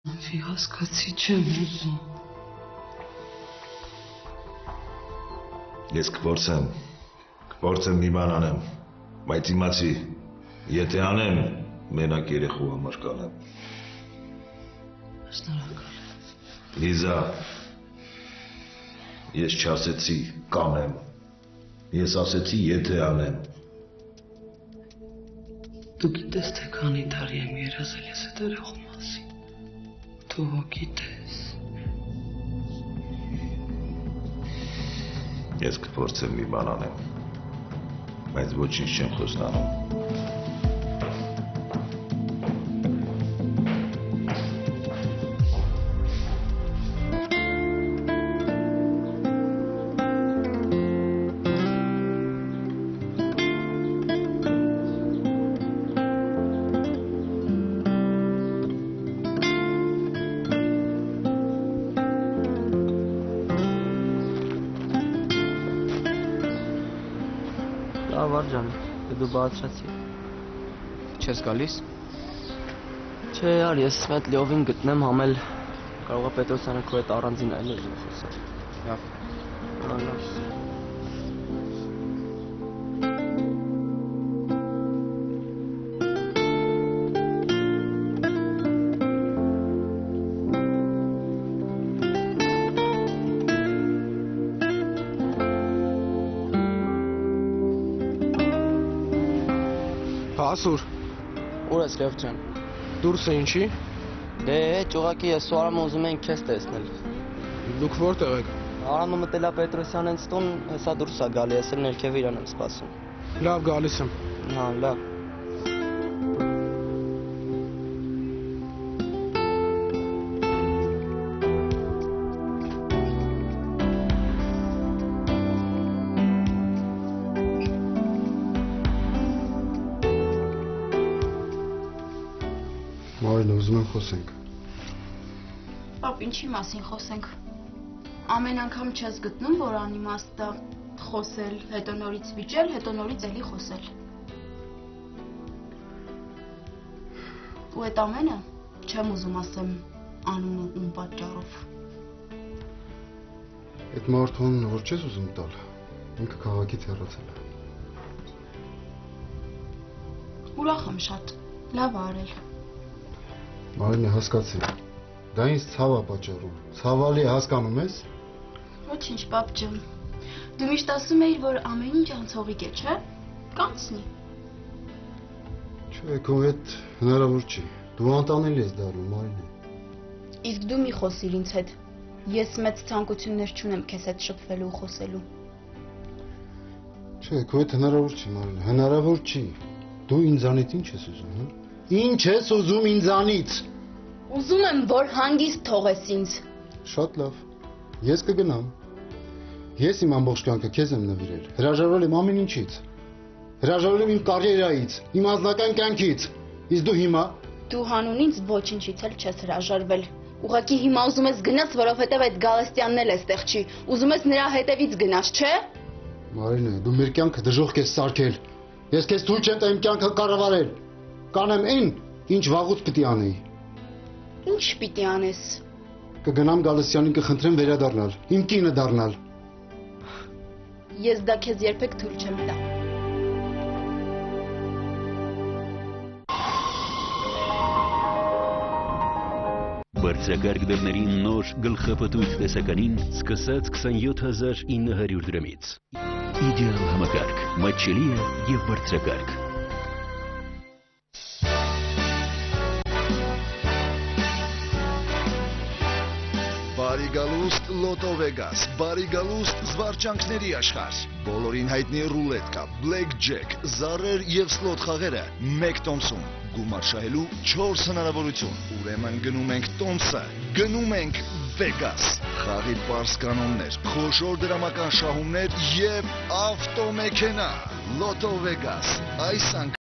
Անվի հասկացի չեմ ուզում։ Ես կփորձեմ մի բան անեմ, բայց իմացի, եթե անեմ, մենակ երեխու համար կանեմ։ Շնորհակալ եմ։ Լիզա, ես չասեցի կանեմ, ես ասեցի եթե անեմ։ Դու գիտես թե քանի տարի եմ երազել ես այդ երեխու մասին։ Դու գիտես։ Ես կփորձեմ մի բան անեմ, բայց ոչինչ չեմ խոստանում։ Վարջան, դու բացրացի։ Չես գալիս։ Չէ, яр, ես այդ լյովին գտնեմ համել, կարող է Պետրոսյանը քո հետ առանձին այլ ուզում խոսել։ Լավ։ Լավ։ Ասուր, Ուր ես Լև ջան։ դուրսը ինչի։ Դե, ճուղակի ես ու Արամը ուզում ենք քեզ տեսնել։ Դուք որտեղ եք։ Արամը մտել է Պետրոսյանից տուն, հեսա դուրս է գալի, ես էլ ներքև իրան եմ սպասում։ Լավ, գալիս եմ։ Հա, լավ։ Մարինա, ուզում եմ խոսենք։ Պապ, ինչի մասին խոսենք։ Ամեն անգամ չես գտնում, որ անիմաստ է խոսել, հետո նորից վիճել, հետո նորից էլի խոսել։ Ու այդ ամենը չեմ ուզում ասեմ անունը ում պատճառով։ Այդ մարդուն որ չես ուզում տալ, ինքը քաղաքից հեռացել է։ Ուրախ եմ շատ, լավ ա արել։ Մարինա, հասկացի։ Դա ինձ ցավ է պատճառում։ Ցավալի է, հասկանում ես։ Ոչինչ, պապ ջան։ Դու միշտ ասում էիր, որ ամեն ինչ անցողիկ է, չէ՞։ Կանցնի։ Չէ, քո հետ հնարավոր չի։ Դու անտանելի ես դառնում, Մարինա։ Իսկ դու մի խոսիր ինձ հետ։ Ես մեծ ցանկություններ չունեմ քեզ հետ շփվելու ու խոսելու։ Չէ, քո հետ հնարավոր չի, Մարինա, հնարավոր չի։ Դու ինձանից ինչ ես ուզում, հա։ Ինչ ես ուզում ինձանից։ Ուզում եմ, որ հանգիստ թողես ինձ։ Շատ լավ։ Ես կգնամ։ Ես իմ ամբողջ կյանքը քեզ եմ նվիրել։ Հրաժարվել եմ ամեն ինչից։ Հրաժարվել եմ իմ կարիերայից, իմ անձնական կյանքից։ Իսկ դու հիմա Դու հանուն ինձ ոչինչից էլ չես հրաժարվել։ Ուղղակի հիմա ուզում ես գնաս, որովհետև այդ Գալստյանն էլ էստեղ չի։ Ուզում ես նրա հետևից գնաս, չէ՞։ Մարինա, դու մեր կյանքը դժոխք ես սարքել։ Ես քեզ թույլ չեմ տա իմ կյանքը կառավարել։ Կանեմ այն, ինչ վաղուց պիտի անեի։ Ինչ պիտի անես։ Կգնամ Գալստյանին կխնդրեմ վերադառնալ, իմ կինը դառնալ։ Ես դա քեզ երբեք թույլ չեմ տա։ Բարձրակարգ դռների նոր գլխապտույտ տեսականին սկսած 27900 դրամից։ Իդեալ համակարգ, մատչելի է և բարձրակարգ։ Բարի գալուստ Լոտո Վեգաս, բարի գալուստ զվարճանքների աշխարհ։ Բոլորին հայտնի ռուլետկա, բլեք ջեք, զառեր և սլոտ խաղերը մեկ տոմսում։ Գումար շահելու 4 հնարավորություն։ Ուրեմն գնում ենք տոմսը, գնում ենք Վեգաս։ Խաղի պարզ կանոններ, խոշոր դրամական շահումներ և ավտոմեքենա։ Լոտո Վեգաս, այս